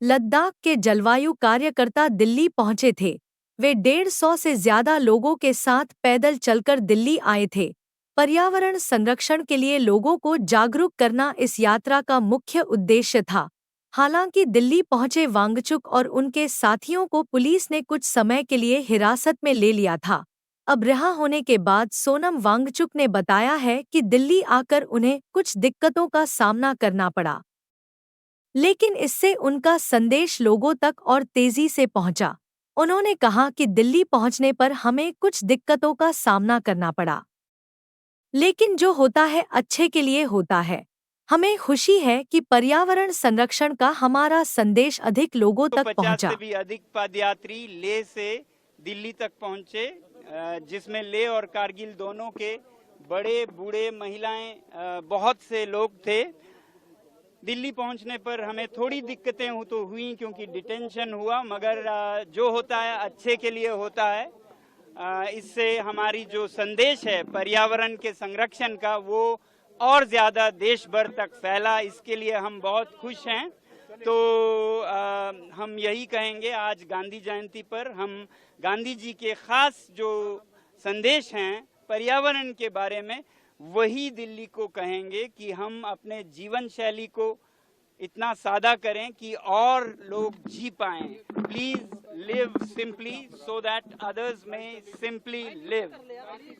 लद्दाख के जलवायु कार्यकर्ता दिल्ली पहुंचे थे। वे 150 से ज्यादा लोगों के साथ पैदल चलकर दिल्ली आए थे। पर्यावरण संरक्षण के लिए लोगों को जागरूक करना इस यात्रा का मुख्य उद्देश्य था। हालांकि दिल्ली पहुंचे वांगचुक और उनके साथियों को पुलिस ने कुछ समय के लिए हिरासत में ले लिया था। अब रिहा होने के बाद सोनम वांगचुक ने बताया है कि दिल्ली आकर उन्हें कुछ दिक्कतों का सामना करना पड़ा, लेकिन इससे उनका संदेश लोगों तक और तेजी से पहुंचा। उन्होंने कहा कि दिल्ली पहुंचने पर हमें कुछ दिक्कतों का सामना करना पड़ा, लेकिन जो होता है अच्छे के लिए होता है। हमें खुशी है कि पर्यावरण संरक्षण का हमारा संदेश अधिक लोगों तक पहुंचा। 50 से भी अधिक पदयात्री लेह से दिल्ली तक पहुंचे, जिसमें लेह और कारगिल दोनों के बड़े बूढ़े महिलाएं बहुत से लोग थे। दिल्ली पहुंचने पर हमें थोड़ी दिक्कतें तो हुई क्योंकि डिटेंशन हुआ, मगर जो होता है अच्छे के लिए होता है। इससे हमारी जो संदेश है पर्यावरण के संरक्षण का वो और ज्यादा देश भर तक फैला, इसके लिए हम बहुत खुश हैं। तो हम यही कहेंगे, आज गांधी जयंती पर हम गांधी जी के खास जो संदेश हैं पर्यावरण के बारे में वही दिल्ली को कहेंगे कि हम अपने जीवन शैली को इतना सादा करें कि और लोग जी पाएं। Please live simply so that others में सिंपली लिव।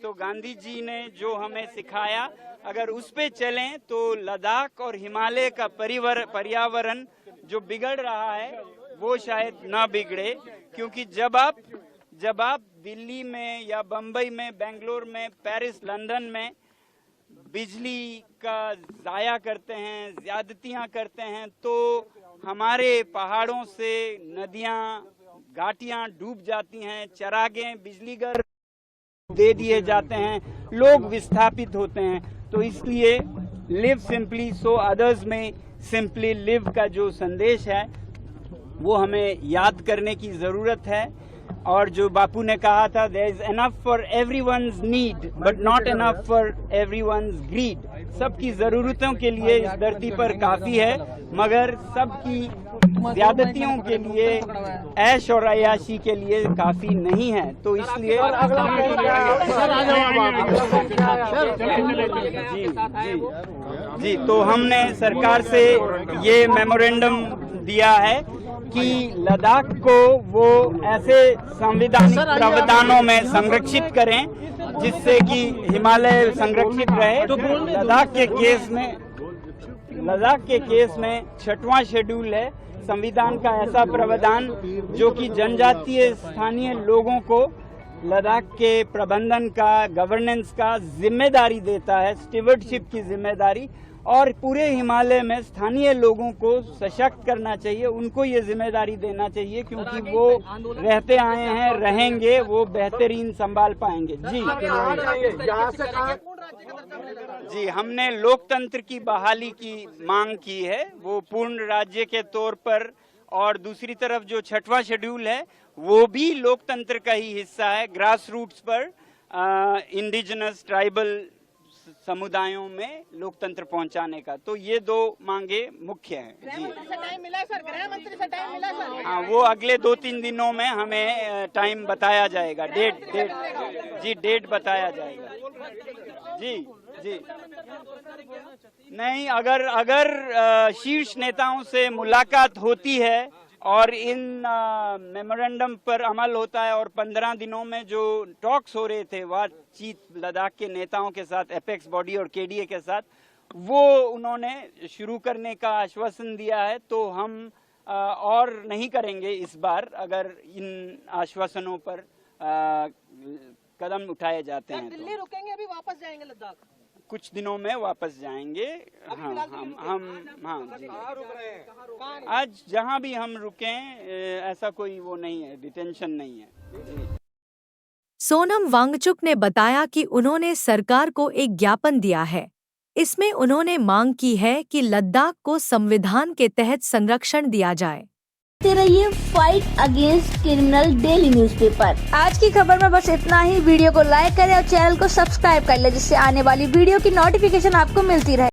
तो गांधी जी ने जो हमें सिखाया, अगर उस पे चलें तो लद्दाख और हिमालय का पर्यावरण जो बिगड़ रहा है वो शायद ना बिगड़े। क्योंकि जब आप दिल्ली में या बम्बई में, बेंगलोर में, पेरिस, लंदन में बिजली का जाया करते हैं, ज्यादतियां करते हैं, तो हमारे पहाड़ों से नदियां, घाटियां डूब जाती हैं, चरागे, बिजलीघर दे दिए जाते हैं, लोग विस्थापित होते हैं। तो इसलिए लिव सिंपली सो अदर्स में सिंपली लिव का जो संदेश है वो हमें याद करने की जरूरत है। और जो बापू ने कहा था, there is enough for everyone's need but not enough for everyone's greed. सबकी जरूरतों के लिए इस धरती पर काफी है, मगर सबकी ज्यादतियों के लिए, ऐश और अयाशी के लिए काफी नहीं है। तो इसलिए जी तो हमने सरकार से ये मेमोरेंडम दिया है कि लद्दाख को वो ऐसे संवैधानिक प्रावधानों में संरक्षित करें जिससे कि हिमालय संरक्षित रहे। लद्दाख के केस में 6वां शेड्यूल है संविधान का ऐसा प्रावधान जो कि जनजातीय स्थानीय लोगों को लद्दाख के प्रबंधन का, गवर्नेंस का जिम्मेदारी देता है, स्टीवर्डशिप की जिम्मेदारी। और पूरे हिमालय में स्थानीय लोगों को सशक्त करना चाहिए, उनको ये जिम्मेदारी देना चाहिए, क्योंकि वो रहते आए हैं, रहेंगे, वो बेहतरीन संभाल पाएंगे। जी हमने लोकतंत्र की बहाली की मांग की है, वो पूर्ण राज्य के तौर पर। और दूसरी तरफ जो 6वां शेड्यूल है वो भी लोकतंत्र का ही हिस्सा है, ग्रास रूट्स पर इंडिजिनस ट्राइबल समुदायों में लोकतंत्र पहुंचाने का। तो ये 2 मांगे मुख्य हैं। जी टाइम मिला सर, गृह मंत्री से टाइम मिला सर? हाँ, वो अगले 2-3 दिनों में हमें टाइम बताया जाएगा, डेट बताया जाएगा। जी नहीं, अगर शीर्ष नेताओं से मुलाकात होती है और इन मेमोरेंडम पर अमल होता है और 15 दिनों में जो टॉक्स हो रहे थे बातचीत लद्दाख के नेताओं के साथ, एपेक्स बॉडी और केडीए के साथ, वो उन्होंने शुरू करने का आश्वासन दिया है। तो हम और नहीं करेंगे इस बार अगर इन आश्वासनों पर कदम उठाए जाते हैं। दिल्ली रुकेंगे, अभी वापस जाएंगे लद्दाख? कुछ दिनों में वापस जाएंगे। जी आज जहां भी हम रुकें ऐसा कोई वो नहीं है, डिटेंशन नहीं है। सोनम वांगचुक ने बताया कि उन्होंने सरकार को एक ज्ञापन दिया है। इसमें उन्होंने मांग की है कि लद्दाख को संविधान के तहत संरक्षण दिया जाए। रहिए fight against criminal daily newspaper. आज की खबर में बस इतना ही। वीडियो को लाइक करें और चैनल को सब्सक्राइब कर लें, जिससे आने वाली वीडियो की नोटिफिकेशन आपको मिलती रहे।